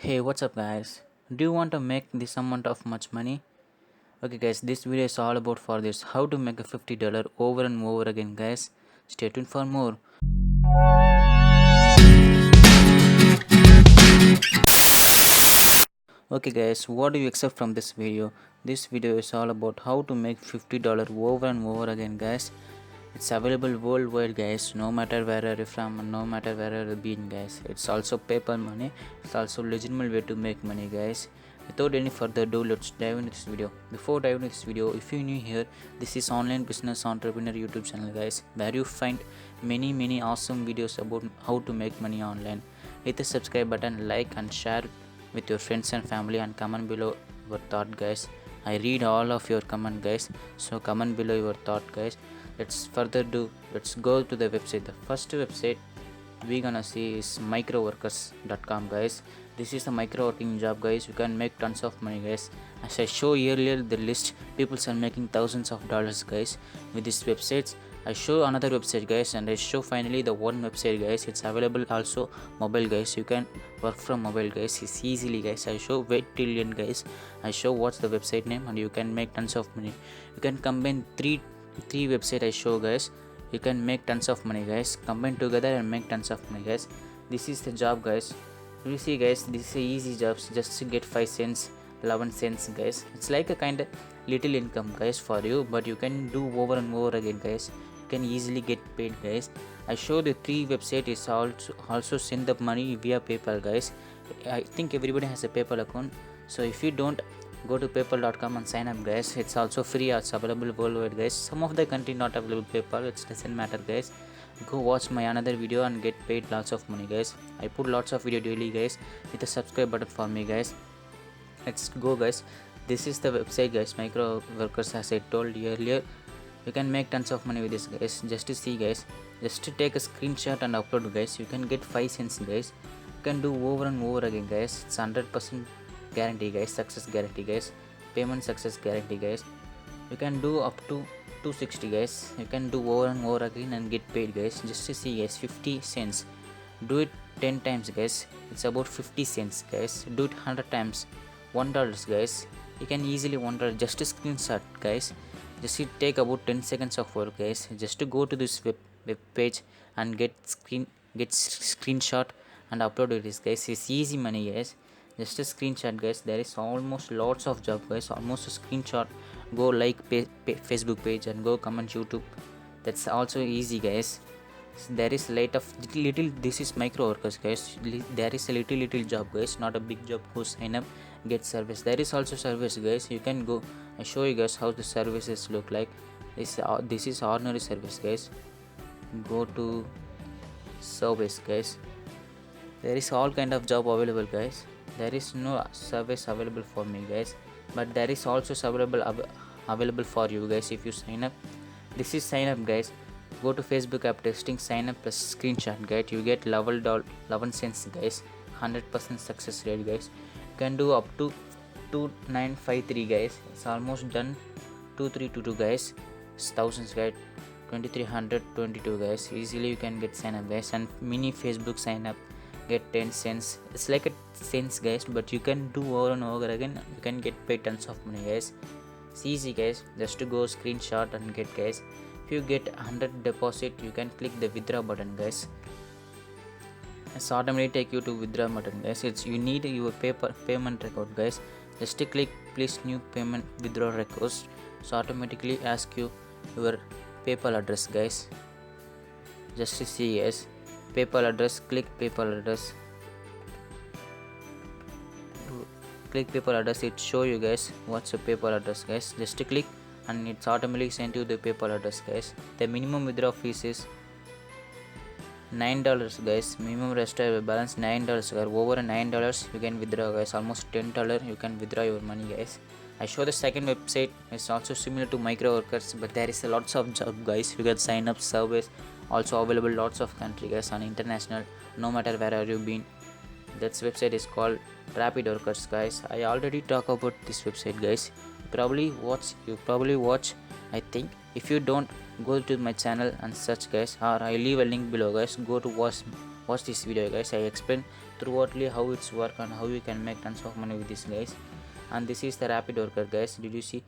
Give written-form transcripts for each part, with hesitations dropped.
Hey, what's up, guys? Do you want to make this amount of much money? Okay, guys, this video is all about for this how to make a $50 over and over again, guys. Stay tuned for more. Okay, guys, what do you expect from this video? This video is all about how to make $50 over and over again, guys. It's available worldwide, guys, no matter where you're from and no matter where you're been, guys. It's also paper money. It's also legitimate way to make money, guys. Without any further ado, let's dive into this video. Before diving into this video, if you're new here, this is online business entrepreneur YouTube channel, guys, where you find many awesome videos about how to make money online. Hit the subscribe button, like and share with your friends and family, and comment below your thought, guys. I read all of your comment, guys, so comment below your thought, guys. Let's go to the website. The first website we gonna see is microworkers.com, guys. This is a micro working job, guys. You can make tons of money, guys. As I show earlier the list, people are making thousands of dollars, guys, with these websites. I show another website, guys, and I show finally the one website, guys. It's available also mobile, guys. You can work from mobile, guys. It's easily, guys. I show wait trillion, guys. I show what's the website name, and you can make tons of money. You can combine three website I show, guys. You can make tons of money, guys. Combine together and make tons of money, guys. This is the job, guys. You see, guys, this is a easy jobs just to get 5 cents, 11 cents, guys. It's like a kind of little income, guys, for you, but you can do over and over again, guys. You can easily get paid, guys. I show the 3 website is also send the money via PayPal, guys. I think everybody has a PayPal account, so if you don't, go to paypal.com and sign up, guys. It's also free. It's available worldwide, guys. Some of the country not available PayPal, it doesn't matter, guys. Go watch my another video and get paid lots of money, guys. I put lots of video daily, guys. Hit the subscribe button for me, guys. Let's go, guys. This is the website, guys. Micro workers, as I told you earlier. You can make tons of money with this, guys. Just to see, guys, just to take a screenshot and upload, guys. You can get 5 cents, guys. You can do over and over again, guys. It's 100% guarantee, guys. Success guarantee, guys. Payment success guarantee, guys. You can do up to 260, guys. You can do over and over again and get paid, guys. Just to see, guys, 50 cents. Do it 10 times, guys. It's about 50 cents, guys. Do it 100 times, $1, guys. You can easily $1. Just a screenshot, guys. Just it take about 10 seconds of work, guys. Just to go to this web page and get screenshot and upload it, guys. It's easy money, guys. Just a screenshot, guys. There is almost lots of job, guys. Almost a screenshot. Go like Facebook page and go comment YouTube. That's also easy, guys. There is little this is micro workers, guys. There is a little job, guys, not a big job. Who sign up, get service. There is also service, guys. You can go. I show you guys how the services look like. This is ordinary service, guys. Go to service, guys. There is all kind of job available, guys. There is no service available for me, guys, but there is also available for you, guys, if you sign up. This is sign up, guys. Go to Facebook app testing, sign up plus screenshot, guys. You get 11 cents, guys. 100% success rate, guys. You can do up to 2953, guys. It's almost done. 2322, guys. It's thousands, guys. 2322, guys. Easily you can get sign up, guys. And mini Facebook sign up, get 10 cents. It's like a cents, guys, but you can do over and over again. You can get paid tons of money, guys. It's easy, guys. Just to go screenshot and get, guys. If you get 100 deposit, you can click the withdraw button, guys. It's automatically take you to withdraw button, guys. You need your payment record, guys. Just to click please new payment withdraw request. So automatically ask you your PayPal address, guys. Just to see, guys, PayPal address. Click PayPal address. Click PayPal address. It show you, guys, what's your PayPal address, guys. Just to click and it's automatically sent you the PayPal address, guys. The minimum withdraw fees is $9, guys. Minimum restore balance $9, guys. Over $9 you can withdraw, guys. Almost $10 you can withdraw your money, guys. I show the second website. It's also similar to micro workers, but there is a lots of job, guys. You can sign up service. Also available lots of country, guys, on international, no matter where have you been. That website is called Rapid Workers, guys. I already talk about this website, guys. You probably watch, I think. If you don't, go to my channel and search, guys, or I leave a link below, guys. Go to watch this video, guys. I explain throughoutly how it's work and how you can make tons of money with this, guys. And this is the rapid worker, guys. Did you see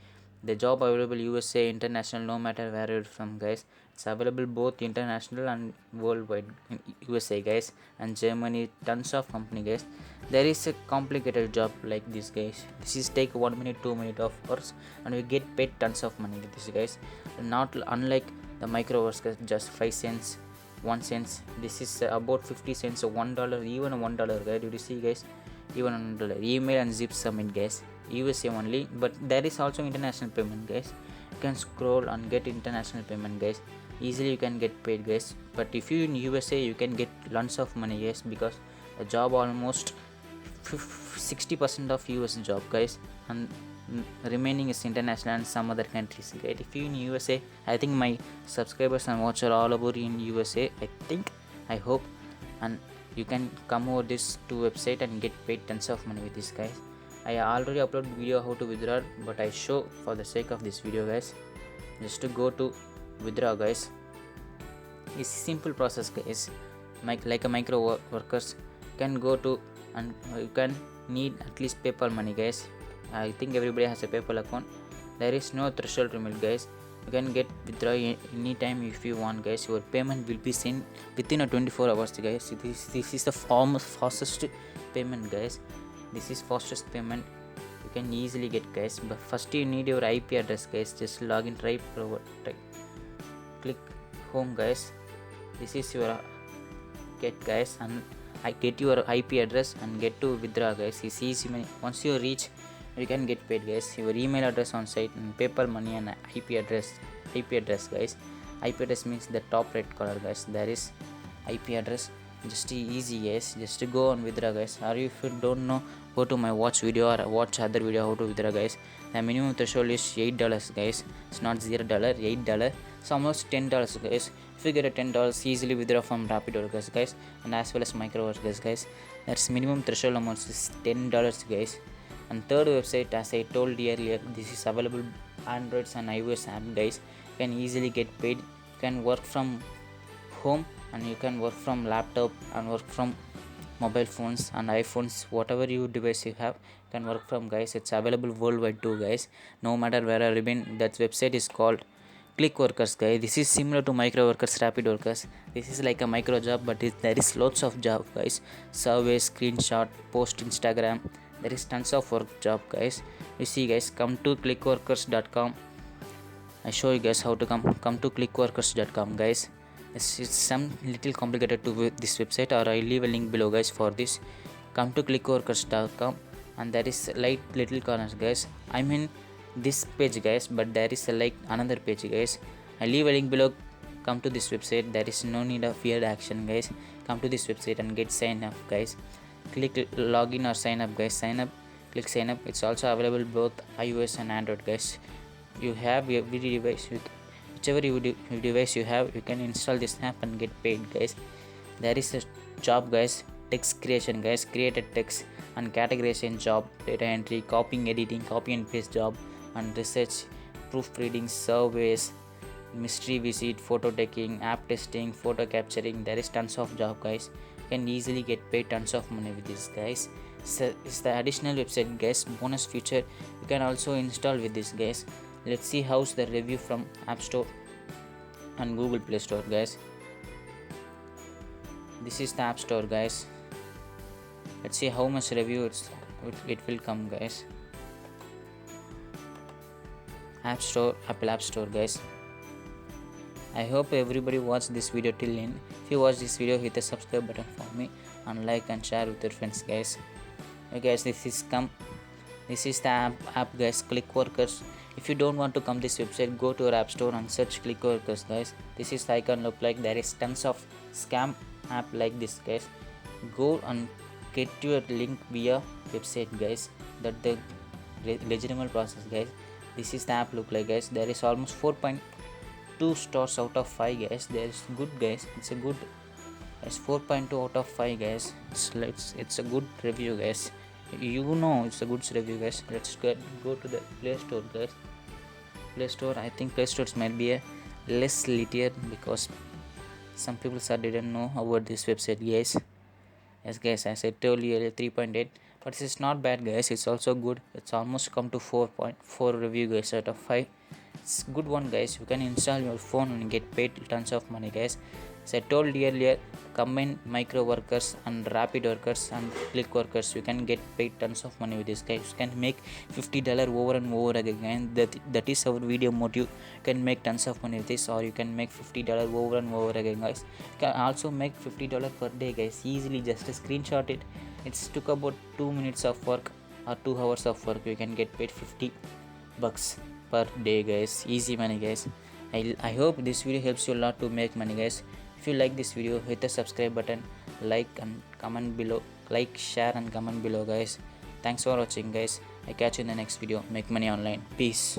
the job available USA, international, no matter where you're from, guys? It's available both international and worldwide in USA, guys, and Germany, tons of company, guys. There is a complicated job like this, guys. This is take 1 minute, 2 minute of hours, and we get paid tons of money with this, guys. Not unlike the micro workers, just 5 cents, 1 cents. This is about 50 cents, so $1, even $1, guys. Did you see, guys? Even $1. Email and zip submit, guys. USA only, but there is also international payment, guys. You can scroll and get international payment, guys. Easily you can get paid, guys. But if you in USA, you can get lots of money, guys, because the job almost 60% of US job, guys, and remaining is international and some other countries, guys. If you in USA, I think my subscribers and watchers all about in USA, I hope, and you can come over this to website and get paid tons of money with this, guys. I already uploaded video how to withdraw, but I show for the sake of this video, guys. Just to go to withdraw, guys. It's simple process, guys. Like a micro workers can go to, and you can need at least PayPal money, guys. I think everybody has a PayPal account. There is no threshold limit, guys. You can get withdraw anytime if you want, guys. Your payment will be sent within a 24 hours, guys. This is the fastest payment, guys. This is fastest payment you can easily get, guys. But first you need your IP address, guys. Just log in, right, click home, guys. This is your get, guys, and I get your IP address and get to withdraw, guys. It's easy. Once you reach, you can get paid, guys. Your email address on site and PayPal money and IP address, guys. IP address means the top red color, guys. There is IP address. Just easy, guys. Just to go and withdraw, guys. Or if you don't know, go to my watch video or watch other video how to withdraw, guys. The minimum threshold is $8, guys. It's not $0, $8. It's almost $10, guys. If you get a $10, easily withdraw from rapid workers, guys, and as well as micro workers, guys. That's minimum threshold amount is $10, guys. And third website, as I told earlier, this is available Androids and iOS app, guys. You can easily get paid. You can work from home, and you can work from laptop and work from mobile phones and iPhones, whatever you device you have, you can work from, guys. It's available worldwide too, guys, no matter where I've been. That website is called Click Workers, guys. This is similar to micro workers, rapid workers. This is like a micro job, but there is lots of job, guys. Survey, screenshot, post Instagram. There is tons of work job, guys. You see, guys, come to clickworkers.com. I show you guys how to come to clickworkers.com, guys. It's some little complicated to this website, or I leave a link below, guys, for this. Come to clickworkers.com, and there is a little corner, guys. I mean this page, guys, but there is a another page, guys. I leave a link below. Come to this website. There is no need of weird action, guys. Come to this website and get sign up, guys. Click login or sign up, guys. Sign up, click sign up. It's also available both iOS and Android, guys. You have every device with whichever device you have, you can install this app and get paid, guys. There is a job, guys, text creation, guys. Create a text and categorization job, data entry, copying, editing, copy and paste job, and research, proofreading, surveys, mystery visit, photo taking, app testing, photo capturing. There is tons of job, guys. You can easily get paid tons of money with this, guys. So it's the additional website, guys. Bonus feature you can also install with this, guys. Let's see how's the review from App Store and Google Play Store, guys. This is the App Store, guys. Let's see how much review it will come, guys. App Store, Apple App Store, guys. I hope everybody watched this video till end. If you watch this video, hit the subscribe button for me and like and share with your friends, guys. Okay, guys, this is the app, guys. Click Workers. If you don't want to come this website, go to your App Store and search Click Workers, guys. This is the icon look like. There is tons of scam app like this, guys. Go and get your link via website, guys. That the legitimate process, guys. This is the app look like, guys. There is almost 4.2 stars out of 5, guys. There is good, guys. It's a good. It's 4.2 out of 5, guys. It's a good review, guys. You know it's a good review, guys. Let's go to the Play Store, guys. Play Store. I think Play Store might be a less litier because some people didn't know about this website, guys. Yes guys, as I told you earlier, 3.8, but this is not bad guys, it's also good. It's almost come to 4.4 review guys out of 5. It's good one guys. You can install your phone and get paid tons of money guys. As I told you earlier, combine micro workers and rapid workers and click workers, you can get paid tons of money with this guys. You can make $50 over and over again. That is our video motive. You can make tons of money with this, or you can make $50 over and over again guys. You can also make $50 per day guys, easily. Just screenshot it. It's took about 2 minutes of work or 2 hours of work. You can get paid $50 per day guys. Easy money guys. I hope this video helps you a lot to make money guys. If you like this video, hit the subscribe button, like and comment below, like, share and comment below guys. Thanks for watching guys. I catch you in the next video. Make money online. Peace.